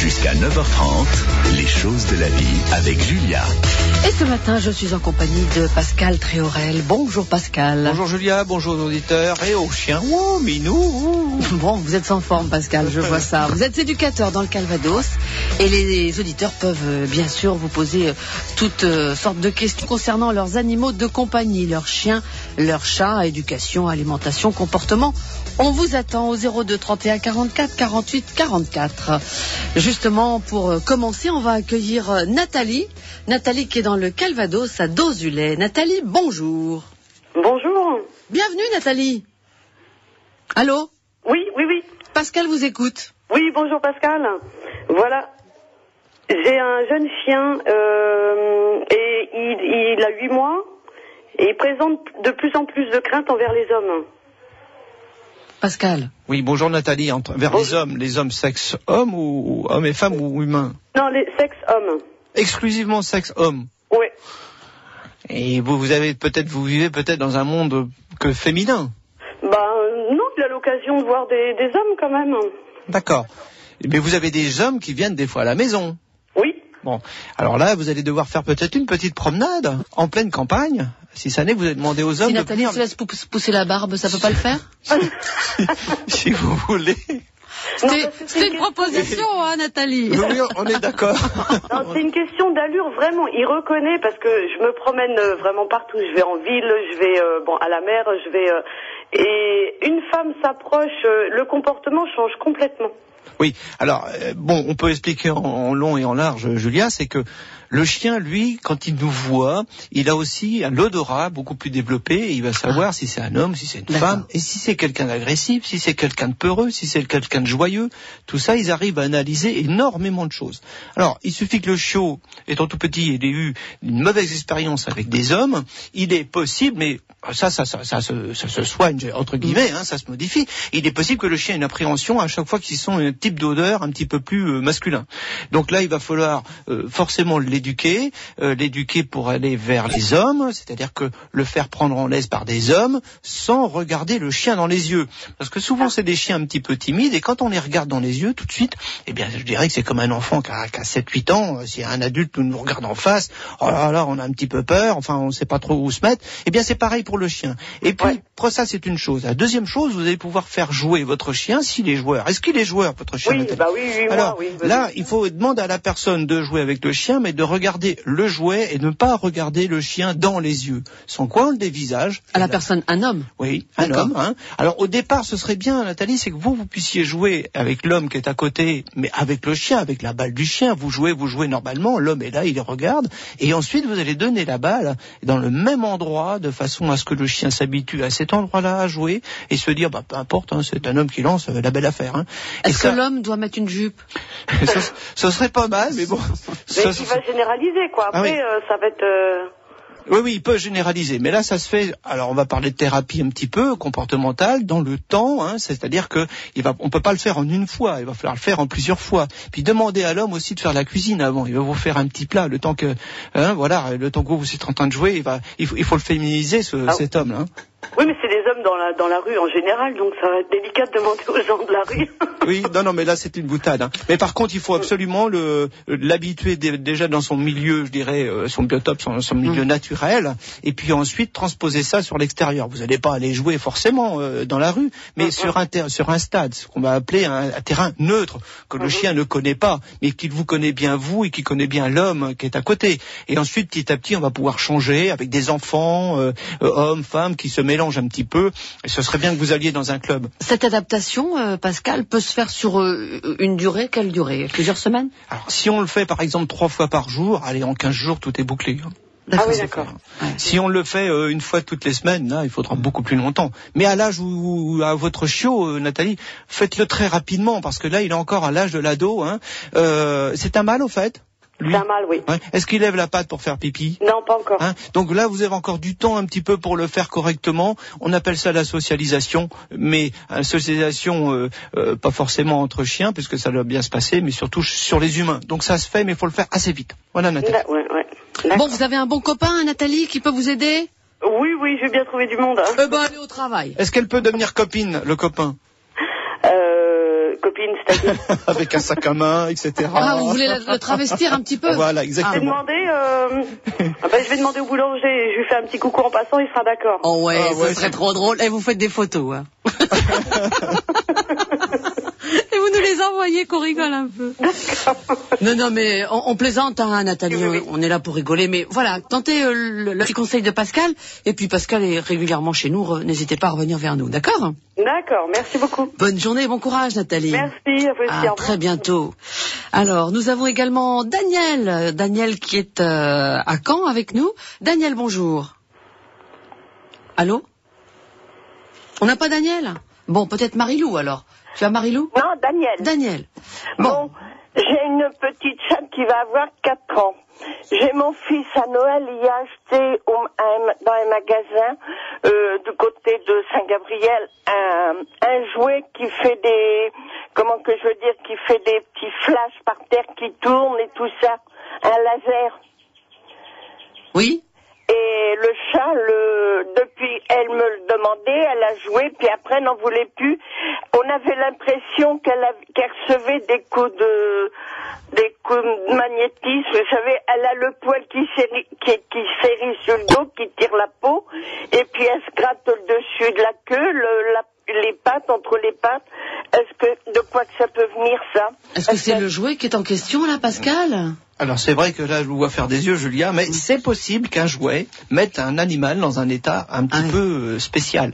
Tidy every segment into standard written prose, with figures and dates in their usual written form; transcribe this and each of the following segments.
Jusqu'à 9h30, les choses de la vie avec Julia. Et ce matin, je suis en compagnie de Pascal Tréorel. Bonjour Pascal. Bonjour Julia, bonjour aux auditeurs et aux chiens. Oh, minou. Bon, vous êtes sans forme Pascal, je vois ça. Vous êtes éducateur dans le Calvados et les auditeurs peuvent bien sûr vous poser toutes sortes de questions concernant leurs animaux de compagnie, leurs chiens, leurs chats, éducation, alimentation, comportement. On vous attend au 02 31 44 48 44. Justement, pour commencer, on va accueillir Nathalie. Nathalie qui est dans le Calvados à Dozulay. Nathalie, bonjour. Bonjour. Bienvenue Nathalie. Allô ? Oui. Pascal vous écoute. Oui, bonjour Pascal. Voilà. J'ai un jeune chien et il a 8 mois et il présente de plus en plus de crainte envers les hommes. Pascal. Oui, bonjour Nathalie. Vers les hommes sexe homme ou hommes et femmes ou humains? Non, les sexes hommes. Exclusivement sexe homme. Oui. Et vous vivez peut-être dans un monde que féminin. Non, il a l'occasion de voir des hommes quand même. D'accord. Mais vous avez des hommes qui viennent des fois à la maison. Oui. Bon, alors là, vous allez devoir faire peut-être une petite promenade en pleine campagne. Si ça n'est que vous avez demandé aux hommes si de Nathalie se laisse pousser la barbe, ça peut pas le faire? Si vous voulez. C'était une proposition, hein, Nathalie. Oui, on est d'accord. Non, c'est une question d'allure, vraiment. Il reconnaît parce que je me promène vraiment partout. Je vais en ville, je vais à la mer, et une femme s'approche, le comportement change complètement. Oui, alors, on peut expliquer en long et en large, Julia, c'est que le chien, lui, quand il nous voit, il a aussi l'odorat beaucoup plus développé et il va savoir si c'est un homme, si c'est une femme, et si c'est quelqu'un d'agressif, si c'est quelqu'un de peureux, si c'est quelqu'un de joyeux. Tout ça, ils arrivent à analyser énormément de choses. Alors, il suffit que le chiot, étant tout petit, ait eu une mauvaise expérience avec des hommes, il est possible, mais ça se soigne, entre guillemets, ça se modifie. Il est possible que le chien ait une appréhension à chaque fois qu'ils sont un type d'odeur un petit peu plus masculin. Donc là, il va falloir forcément l'éduquer pour aller vers les hommes, c'est-à-dire que le faire prendre en laisse par des hommes sans regarder le chien dans les yeux. Parce que souvent, c'est des chiens un petit peu timides et quand on les regarde dans les yeux tout de suite, je dirais que c'est comme un enfant qui a 7-8 ans, s'il y a un adulte qui nous regarde en face, oh là là, on a un petit peu peur, on ne sait pas trop où se mettre. C'est pareil pour le chien. Et puis, pour ça, c'est une chose. La deuxième chose, vous allez pouvoir faire jouer votre chien s'il est joueur. Est-ce qu'il est joueur, votre chien? Oui, alors, oui. Là, il faut demander à la personne de jouer avec le chien, mais de regarder le jouet et ne pas regarder le chien dans les yeux. Sans quoi on le dévisage. À la personne, un homme? Oui, un homme. Alors, au départ, ce serait bien, Nathalie, c'est que vous puissiez jouer avec l'homme qui est à côté, mais avec le chien, avec la balle du chien. Vous jouez normalement, l'homme est là, il regarde, et ensuite, vous allez donner la balle dans le même endroit, de façon à ce que le chien s'habitue à cet endroit-là à jouer, et se dire, peu importe, c'est un homme qui lance la belle affaire. Est-ce que l'homme doit mettre une jupe? Ce serait pas mal, mais bon. Mais il va généraliser, quoi. Après, ça va être... Oui, il peut généraliser. Mais là, ça se fait. Alors, on va parler de thérapie un petit peu comportementale dans le temps. C'est-à-dire que on peut pas le faire en une fois. Il va falloir le faire en plusieurs fois. Puis demandez à l'homme aussi de faire la cuisine avant. Il va vous faire un petit plat le temps que, le temps que vous êtes en train de jouer. Il faut le féminiser cet homme-là. Oui, mais c'est des hommes dans la rue en général, donc ça va être délicat de demander aux gens de la rue. Oui, non, mais là c'est une boutade. Mais par contre, il faut absolument l'habituer déjà dans son milieu, je dirais, son biotope, son milieu naturel, et puis ensuite transposer ça sur l'extérieur. Vous n'allez pas aller jouer forcément dans la rue, mais sur un stade, ce qu'on va appeler un terrain neutre, que le chien ne connaît pas, mais qu'il vous connaît bien vous et qui connaît bien l'homme qui est à côté. Et ensuite, petit à petit, on va pouvoir changer avec des enfants, hommes, femmes, qui se mélangent un petit peu, et ce serait bien que vous alliez dans un club. Cette adaptation, Pascal, peut se faire sur une durée, quelle durée? Plusieurs semaines? Alors, si on le fait par exemple 3 fois par jour, allez, en 15 jours, tout est bouclé. D'accord. Si on le fait une fois toutes les semaines, là, il faudra beaucoup plus longtemps. Mais à l'âge où à votre chiot, Nathalie, faites-le très rapidement, parce que là, il est encore à l'âge de l'ado. C'est un mâle, au fait? Lui. C'est un mâle, oui. Est-ce qu'il lève la patte pour faire pipi? Non, pas encore. Donc là, vous avez encore du temps un petit peu pour le faire correctement. On appelle ça la socialisation, mais socialisation pas forcément entre chiens, puisque ça doit bien se passer, mais surtout sur les humains. Donc ça se fait, mais il faut le faire assez vite. Voilà, Nathalie. Ouais. Bon, vous avez un bon copain, Nathalie, qui peut vous aider? Oui, j'ai bien trouvé du monde. Allez au travail. Est-ce qu'elle peut devenir copine, le copain? copine, c'est-à-dire. Avec un sac à main, etc. Ah, vous voulez le travestir un petit peu? Voilà, Je vais exactement. demander au boulanger, je lui fais un petit coucou en passant, il sera d'accord. Oh ouais, Ah ouais, ce serait trop drôle. Et vous faites des photos, hein. Et vous nous les envoyez, qu'on rigole un peu. Non, mais on plaisante, hein, Nathalie. Oui. On est là pour rigoler. Mais voilà, tentez le petit conseil de Pascal. Et puis Pascal est régulièrement chez nous. N'hésitez pas à revenir vers nous, d'accord? D'accord, merci beaucoup. Bonne journée, bon courage, Nathalie. Merci, à vous aussi. À au revoir. très bientôt. Alors, nous avons également Daniel. Daniel qui est à Caen avec nous. Daniel, bonjour. Allô? On n'a pas Daniel? Bon, peut-être Marilou alors. Tu as Marilou? Non, Daniel. Daniel. Bon, j'ai une petite chatte qui va avoir 4 ans. J'ai mon fils à Noël, il a acheté dans un magasin du côté de Saint-Gabriel un jouet qui fait qui fait des petits flashs par terre qui tournent et tout ça, un laser. Oui? Et le chat, depuis, elle me le demandait, elle a joué, puis après, elle n'en voulait plus. On avait l'impression qu'elle recevait des coups de magnétisme. Vous savez, elle a le poil qui serrit sur le dos, qui tire la peau, et puis elle se gratte le dessus de la queue, les pattes, entre les pattes. De quoi que ça peut venir, ça? Est-ce que c'est le jouet qui est en question, là, Pascal? Alors c'est vrai que là je vous vois faire des yeux, Julia, mais c'est possible qu'un jouet mette un animal dans un état un petit peu spécial.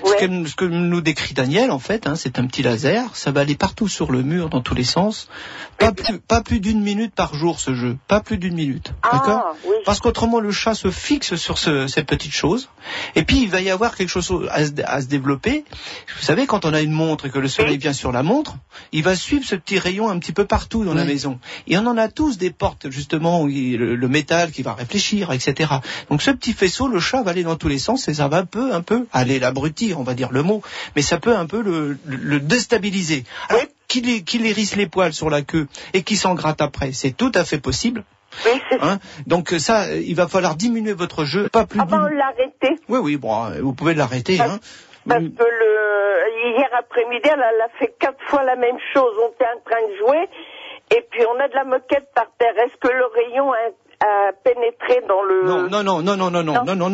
Ouais. Ce que nous décrit Daniel, en fait, c'est un petit laser, ça va aller partout sur le mur, dans tous les sens. Pas plus d'une minute par jour ce jeu, pas plus d'une minute, d'accord? Oui. Parce qu'autrement le chat se fixe sur cette petite chose, et puis il va y avoir quelque chose à se développer. Vous savez, quand on a une montre et que le soleil vient sur la montre, il va suivre ce petit rayon un petit peu partout dans la maison. Et on en a tous des portes justement où le métal qui va réfléchir, etc. Donc ce petit faisceau, le chat va aller dans tous les sens et ça va un peu aller l'abrutir, on va dire le mot, mais ça peut un peu le déstabiliser. Alors qu'il hérisse les poils sur la queue et qu'il s'en gratte après, c'est tout à fait possible. Oui, c'est ça. Donc ça, il va falloir diminuer votre jeu, pas plus on l'arrêter. Oui, bon, vous pouvez l'arrêter. Parce que hier après-midi, elle a fait 4 fois la même chose. On était en train de jouer. Et puis on a de la moquette par terre. Est-ce que le rayon a pénétré dans le...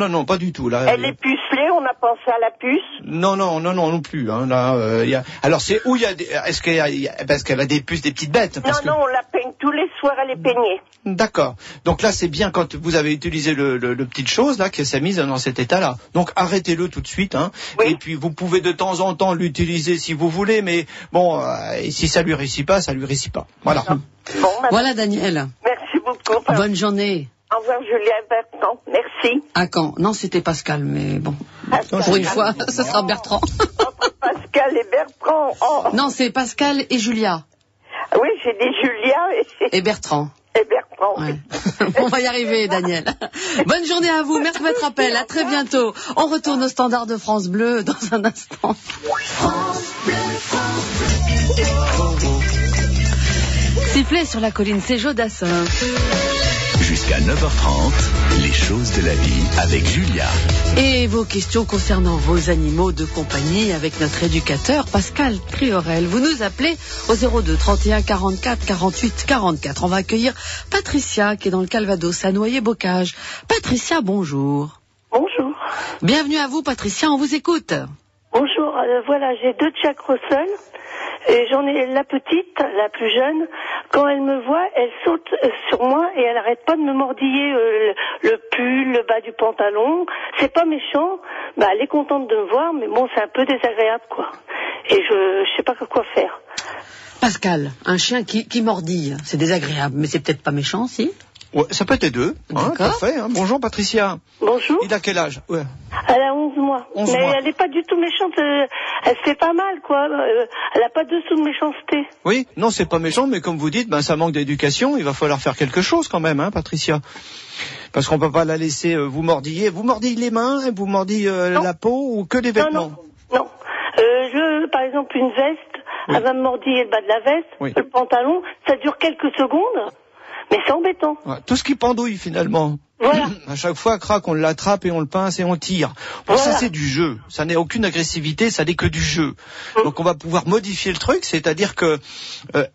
Non, pas du tout. Là, elle est pucelée, on a pensé à la puce. Non plus. Là, alors c'est où il y a est-ce parce qu'elle a des puces, des petites bêtes. Non, on la peigne tous les soirs, elle est peignée. D'accord. Donc là, c'est bien quand vous avez utilisé le petite chose là qui s'est mise dans cet état-là. Donc arrêtez-le tout de suite. Oui. Et puis vous pouvez de temps en temps l'utiliser si vous voulez, mais bon, si ça lui réussit pas, ça lui réussit pas. Voilà. Bon, Voilà, Daniel. merci beaucoup. Bonne journée. Au revoir, Julien Bertrand. Merci. À Caen. Non, c'était Pascal, mais bon. Pascal. Pour une fois, ce sera Bertrand. Entre Pascal et Bertrand. Oh. Non, c'est Pascal et Julia. Oui, j'ai dit Julia Et Bertrand. et Bertrand. Ouais. On va y arriver, Daniel. Bonne journée à vous. Merci de votre appel. À très bientôt. On retourne au standard de France Bleu dans un instant. Sifflet sur la colline, c'est Jodassin. Jusqu'à 9h30, les choses de la vie avec Julia. Et vos questions concernant vos animaux de compagnie avec notre éducateur Pascal Criorel. Vous nous appelez au 02 31 44 48 44. On va accueillir Patricia qui est dans le Calvados à Noyer-Bocage. Patricia, bonjour. Bonjour. Bienvenue à vous, Patricia, on vous écoute. Bonjour, voilà, j'ai 2 Jack Russell et j'en ai la petite, la plus jeune. Quand elle me voit, elle saute sur moi et elle arrête pas de me mordiller le pull, le bas du pantalon. C'est pas méchant, elle est contente de me voir, mais bon, c'est un peu désagréable, quoi. Et je sais pas quoi faire. Pascal, un chien qui mordille, c'est désagréable, mais c'est peut-être pas méchant, si? Ouais, ça peut être les deux. D'accord. Parfait. Bonjour Patricia. Bonjour. Il a quel âge? Ouais. Elle a 11 mois. 11 mais mois. elle est pas du tout méchante. Elle se fait pas mal, quoi. Elle a pas de dessous de méchanceté. Oui, non, c'est pas méchant, mais comme vous dites, ça manque d'éducation. Il va falloir faire quelque chose quand même, Patricia. Parce qu'on peut pas la laisser vous mordiller. Vous mordillez les mains, vous mordillez la peau ou que les vêtements? Non. Par exemple, une veste, elle va me mordiller le bas de la veste, le pantalon. Ça dure quelques secondes, mais c'est embêtant. Ouais, tout ce qui pendouille finalement. Voilà. À chaque fois, crac, on l'attrape et on le pince et on tire. Bon, Voilà. ça c'est du jeu. Ça n'est aucune agressivité, ça n'est que du jeu. Donc on va pouvoir modifier le truc, c'est-à-dire que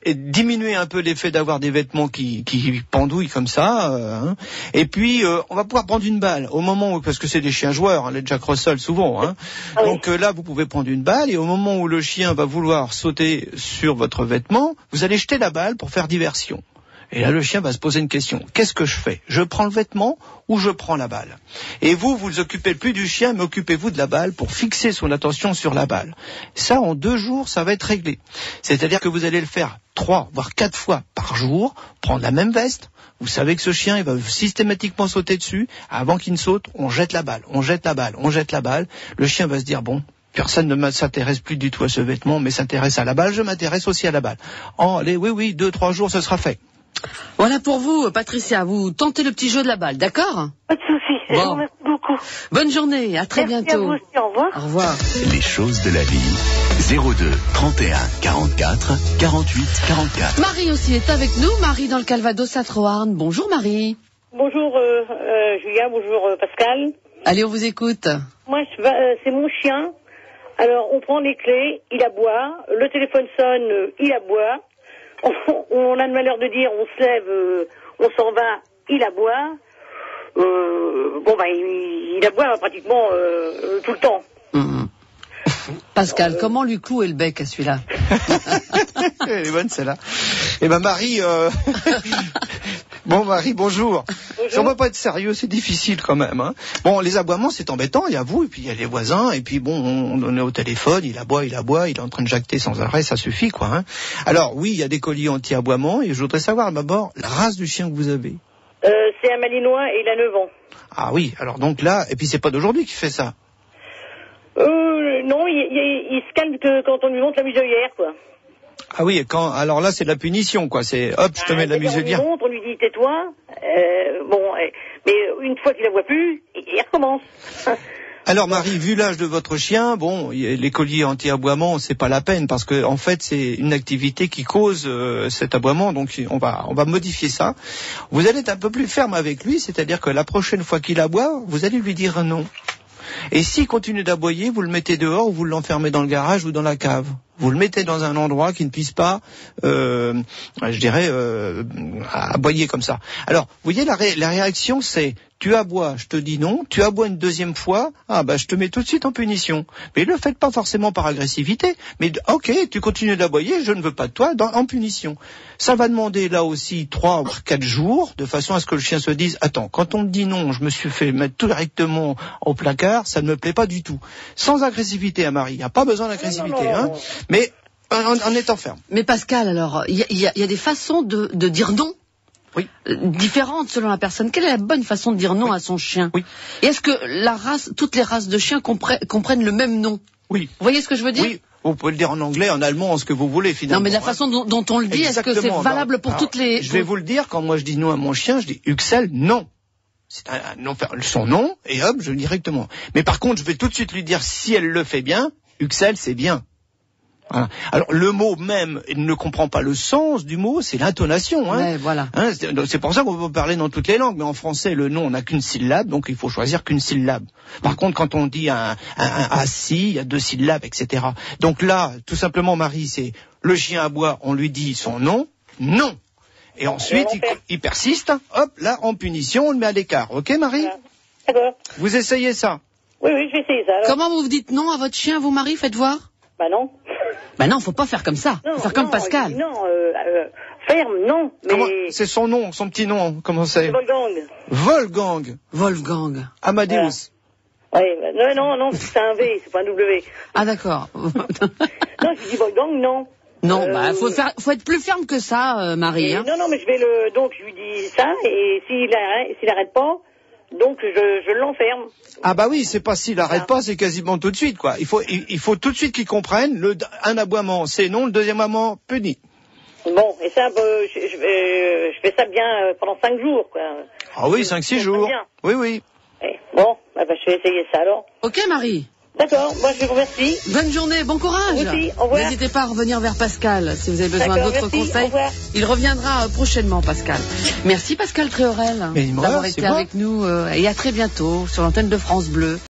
et diminuer un peu l'effet d'avoir des vêtements qui pendouillent comme ça. Hein. Et puis on va pouvoir prendre une balle au moment où, parce que c'est des chiens joueurs, hein, les Jack Russell souvent. Hein. Ah oui. Donc là, vous pouvez prendre une balle et au moment où le chien va vouloir sauter sur votre vêtement, vous allez jeter la balle pour faire diversion. Et là, le chien va se poser une question. Qu'est-ce que je fais? Je prends le vêtement ou je prends la balle? Et vous vous occupez plus du chien, mais occupez-vous de la balle pour fixer son attention sur la balle. Ça, en 2 jours, ça va être réglé. C'est-à-dire que vous allez le faire 3, voire 4 fois par jour, prendre la même veste. Vous savez que ce chien, il va systématiquement sauter dessus. Avant qu'il ne saute, on jette la balle, on jette la balle, on jette la balle. Le chien va se dire, bon, personne ne s'intéresse plus du tout à ce vêtement, mais s'intéresse à la balle, je m'intéresse aussi à la balle. Allez, oui, 2-3 jours, ce sera fait. Voilà pour vous, Patricia. Vous tentez le petit jeu de la balle, d'accord? Pas de souci. Je Bon. vous remercie beaucoup. Bonne journée, à très Merci bientôt. à vous aussi. Au revoir. Au revoir. Les choses de la vie. 02 31 44 48 44. Marie aussi est avec nous. Marie dans le Calvados à Troarn. Bonjour Marie. Bonjour Julia, bonjour Pascal. Allez, on vous écoute. Moi, c'est mon chien. Alors, on prend les clés, il aboie. Le téléphone sonne, il aboie. On a le malheur de dire, on se lève, on s'en va, il aboie. Il aboie pratiquement tout le temps. Pascal, comment lui clouer le bec à celui-là? Elle est bonne celle-là. Eh ben Marie, bon Marie, bonjour. Ça va pas être sérieux, c'est difficile quand même. Hein. Bon, les aboiements c'est embêtant, il y a vous et puis il y a les voisins et puis bon, on est au téléphone, il aboie, il est en train de jacter sans arrêt, ça suffit quoi. Hein. Alors oui, il y a des colliers anti-aboiement et je voudrais savoir d'abord la race du chien que vous avez. C'est un Malinois et il a 9 ans. Ah oui, alors donc là, et puis c'est pas d'aujourd'hui qu'il fait ça. Non, il se calme que quand on lui monte la muselière, quoi. Ah oui, alors là c'est de la punition quoi, c'est hop, je te mets de la muselière. On lui dit tais-toi, mais une fois qu'il la voit plus, il recommence. Alors Marie, vu l'âge de votre chien, bon, les colliers anti-aboiement, c'est pas la peine parce que en fait c'est une activité qui cause cet aboiement, donc on va modifier ça. Vous allez être un peu plus ferme avec lui, c'est-à-dire que la prochaine fois qu'il aboie, vous allez lui dire non. Et s'il continue d'aboyer, vous le mettez dehors ou vous l'enfermez dans le garage ou dans la cave. Vous le mettez dans un endroit qui ne puisse pas, aboyer comme ça. Alors, vous voyez, la réaction, c'est tu aboies, je te dis non. Tu aboies une deuxième fois, je te mets tout de suite en punition. Mais ne le faites pas forcément par agressivité. Mais ok, tu continues d'aboyer, je ne veux pas de toi en punition. Ça va demander là aussi 3 ou 4 jours, de façon à ce que le chien se dise attends, quand on me dit non, je me suis fait mettre tout directement au placard, ça ne me plaît pas du tout. Sans agressivité, hein, Marie. Il n'y a pas besoin d'agressivité, hein. Mais en étant ferme. Mais Pascal, alors, il y a des façons de dire non. Oui. Différentes selon la personne. Quelle est la bonne façon de dire non à son chien? Oui. Et est-ce que toutes les races de chiens comprennent le même nom? Oui. Vous voyez ce que je veux dire? Oui. Vous pouvez le dire en anglais, en allemand, en ce que vous voulez finalement. Non, mais la façon dont on le dit, exactement. est-ce que c'est valable pour toutes les... Je vais vous le dire, quand moi je dis non à mon chien, je dis Huxel, non. C'est son nom, et hop, je le dis directement. Mais par contre, je vais tout de suite lui dire, si elle le fait bien, Huxel, c'est bien. Voilà. Alors, le mot même, il ne comprend pas le sens du mot, c'est l'intonation. Hein. Ouais, voilà. Hein, c'est pour ça qu'on peut parler dans toutes les langues, mais en français, le nom n'a qu'une syllabe, donc il faut choisir qu'une syllabe. Par contre, quand on dit un assis, il y a 2 syllabes, etc. Donc là, tout simplement, Marie, c'est le chien aboie, on lui dit son nom, non. Et ensuite, il persiste, hop, là, en punition, on le met à l'écart. Ok, Marie? D'accord. Vous essayez ça? Oui, je vais essayer ça. Alors. Comment vous dites non à votre chien, vous, Marie? Faites voir. Bah non. Bah non, faut pas faire comme ça. Faut faire comme Pascal. Non, ferme, non. Mais... C'est son nom, son petit nom, comment c'est? Wolfgang. Wolfgang. Wolfgang. Amadeus. Oui, non, c'est un V, c'est pas un W. Ah d'accord. Non, je dis Wolfgang, non. Non, faut être plus ferme que ça, Marie. Hein. Non, mais donc je lui dis ça, et s'il arrête pas, donc je l'enferme. Ah bah oui, c'est pas s'il arrête pas, c'est quasiment tout de suite, quoi. Il faut tout de suite qu'il comprenne, un aboiement, c'est non, le deuxième aboiement, puni. Bon, et ça, je fais ça bien pendant 5 jours, quoi. Ah oui, 5-6 jours. Oui. Bon, je vais essayer ça alors. Ok, Marie. D'accord, moi je vous remercie. Bonne journée, bon courage. Vous aussi, au revoir. N'hésitez pas à revenir vers Pascal si vous avez besoin D'accord, d'autres merci, au conseils. revoir. Il reviendra prochainement, Pascal. Merci Pascal Tréorel Mais il me d'avoir regarde, été c'est moi. avec nous et à très bientôt sur l'antenne de France Bleu.